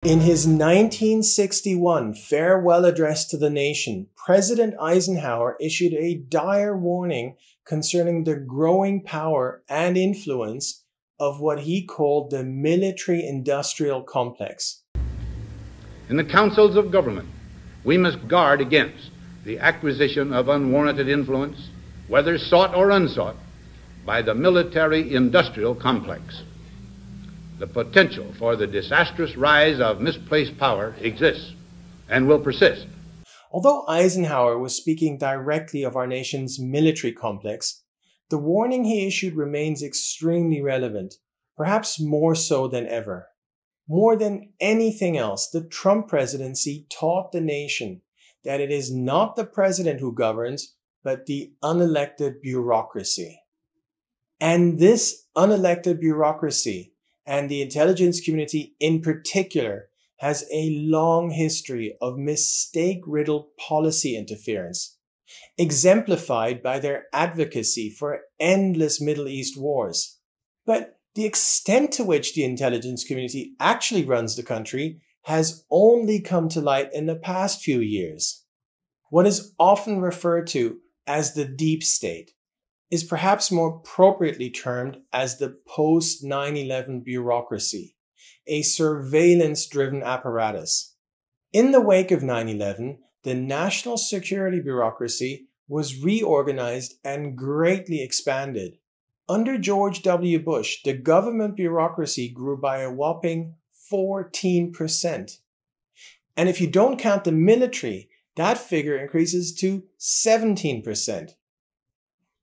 In his 1961 farewell address to the nation, President Eisenhower issued a dire warning concerning the growing power and influence of what he called the military-industrial complex. In the councils of government, we must guard against the acquisition of unwarranted influence, whether sought or unsought, by the military-industrial complex. The potential for the disastrous rise of misplaced power exists and will persist. Although Eisenhower was speaking directly of our nation's military complex, the warning he issued remains extremely relevant, perhaps more so than ever. More than anything else, the Trump presidency taught the nation that it is not the president who governs, but the unelected bureaucracy. And this unelected bureaucracy, and the intelligence community in particular, has a long history of mistake-riddled policy interference, exemplified by their advocacy for endless Middle East wars. But the extent to which the intelligence community actually runs the country has only come to light in the past few years. What is often referred to as the deep state is perhaps more appropriately termed as the post-9/11 bureaucracy, a surveillance-driven apparatus. In the wake of 9/11, the national security bureaucracy was reorganized and greatly expanded. Under George W. Bush, the government bureaucracy grew by a whopping 14%. And if you don't count the military, that figure increases to 17%.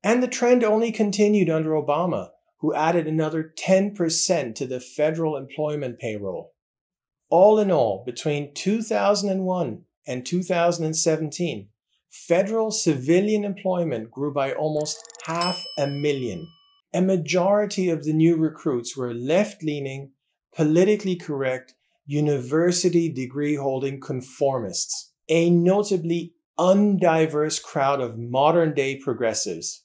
And the trend only continued under Obama, who added another 10% to the federal employment payroll. All in all, between 2001 and 2017, federal civilian employment grew by almost 500,000. A majority of the new recruits were left-leaning, politically correct, university degree-holding conformists, a notably undiverse crowd of modern-day progressives.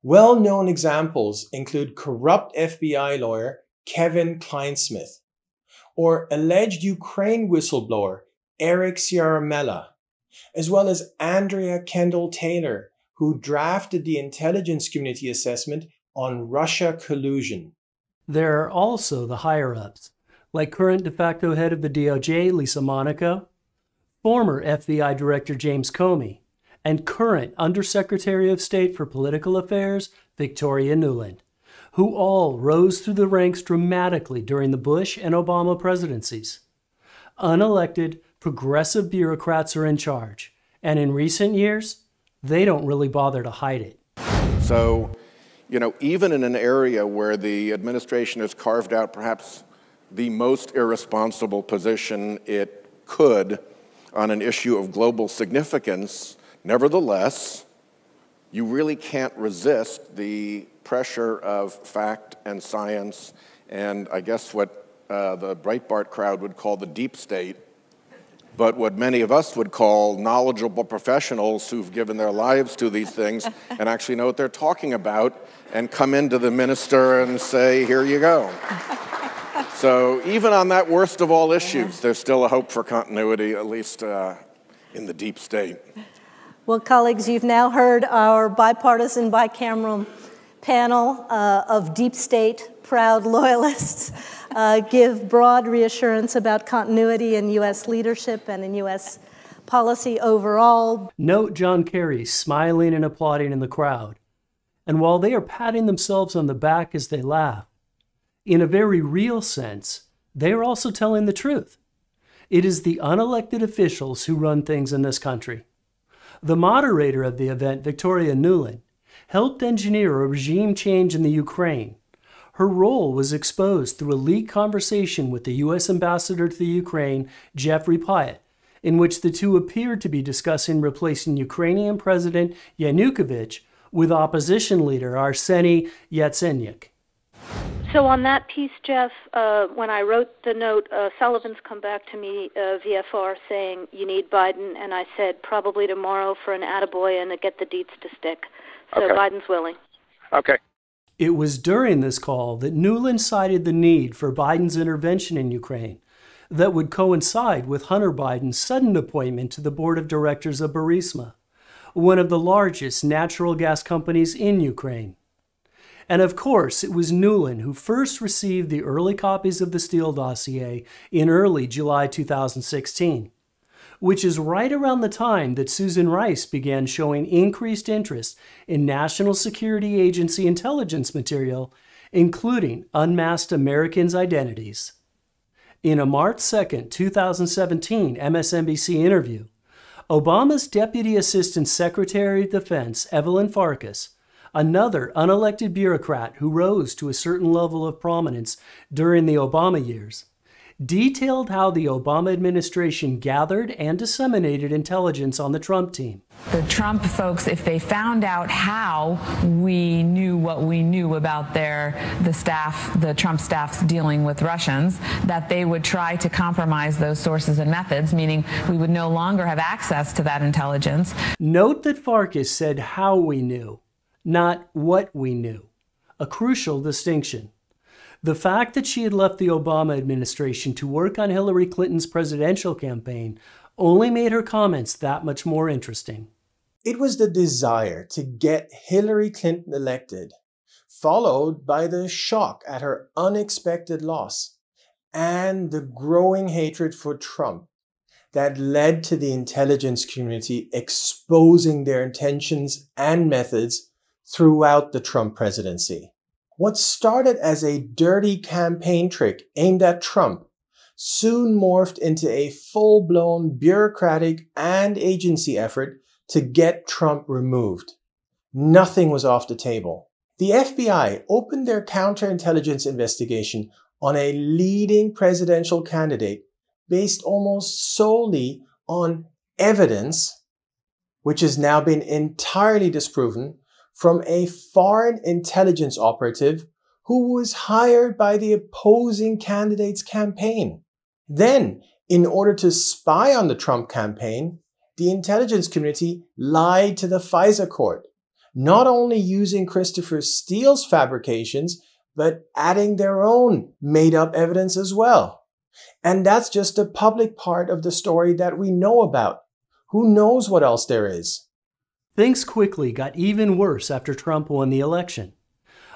Well-known examples include corrupt FBI lawyer Kevin Kleinsmith, or alleged Ukraine whistleblower Eric Ciaramella, as well as Andrea Kendall Taylor, who drafted the intelligence community assessment on Russia collusion. There are also the higher-ups, like current de facto head of the DOJ, Lisa Monaco, former FBI Director James Comey, and current Undersecretary of State for Political Affairs, Victoria Nuland, who all rose through the ranks dramatically during the Bush and Obama presidencies. Unelected, progressive bureaucrats are in charge, and in recent years, they don't really bother to hide it. So, even in an area where the administration has carved out perhaps the most irresponsible position it could on an issue of global significance, nevertheless, you really can't resist the pressure of fact and science and I guess what the Breitbart crowd would call the deep state, but what many of us would call knowledgeable professionals who've given their lives to these things and actually know what they're talking about and come into the minister and say, here you go. So even on that worst of all issues, there's still a hope for continuity, at least in the deep state. Well, colleagues, you've now heard our bipartisan, bicameral panel of deep state proud loyalists give broad reassurance about continuity in U.S. leadership and in U.S. policy overall. Note John Kerry smiling and applauding in the crowd. And while they are patting themselves on the back as they laugh, in a very real sense, they are also telling the truth. It is the unelected officials who run things in this country. The moderator of the event, Victoria Nuland, helped engineer a regime change in the Ukraine. Her role was exposed through a leaked conversation with the U.S. ambassador to the Ukraine, Jeffrey Pyatt, in which the two appeared to be discussing replacing Ukrainian President Yanukovych with opposition leader Arseny Yatsenyuk. So on that piece, Jeff, when I wrote the note, Sullivan's come back to me, VFR, saying you need Biden, and I said probably tomorrow for an attaboy and to get the deets to stick. So okay. Biden's willing. Okay. It was during this call that Nuland cited the need for Biden's intervention in Ukraine, that would coincide with Hunter Biden's sudden appointment to the board of directors of Burisma, one of the largest natural gas companies in Ukraine. And of course, it was Nuland who first received the early copies of the Steele dossier in early July 2016, which is right around the time that Susan Rice began showing increased interest in National Security Agency intelligence material, including unmasked Americans' identities. In a March 2, 2017 MSNBC interview, Obama's Deputy Assistant Secretary of Defense, Evelyn Farkas, another unelected bureaucrat who rose to a certain level of prominence during the Obama years, detailed how the Obama administration gathered and disseminated intelligence on the Trump team. The Trump folks, if they found out how we knew what we knew about the Trump staff's dealing with Russians, that they would try to compromise those sources and methods, meaning we would no longer have access to that intelligence. Note that Farkas said how we knew, not what we knew, a crucial distinction. The fact that she had left the Obama administration to work on Hillary Clinton's presidential campaign only made her comments that much more interesting. It was the desire to get Hillary Clinton elected, followed by the shock at her unexpected loss, and the growing hatred for Trump that led to the intelligence community exposing their intentions and methods throughout the Trump presidency. What started as a dirty campaign trick aimed at Trump soon morphed into a full-blown bureaucratic and agency effort to get Trump removed. Nothing was off the table. The FBI opened their counterintelligence investigation on a leading presidential candidate based almost solely on evidence, which has now been entirely disproven, from a foreign intelligence operative who was hired by the opposing candidate's campaign. Then, in order to spy on the Trump campaign, the intelligence community lied to the FISA court, not only using Christopher Steele's fabrications, but adding their own made-up evidence as well. And that's just the public part of the story that we know about. Who knows what else there is? Things quickly got even worse after Trump won the election.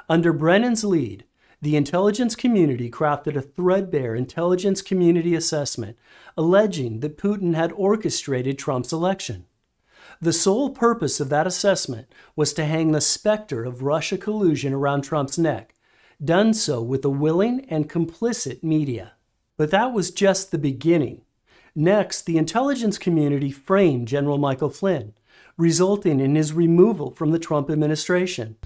Under Brennan's lead, the intelligence community crafted a threadbare intelligence community assessment alleging that Putin had orchestrated Trump's election. The sole purpose of that assessment was to hang the specter of Russia collusion around Trump's neck, done so with the willing and complicit media. But that was just the beginning. Next, the intelligence community framed General Michael Flynn, resulting in his removal from the Trump administration.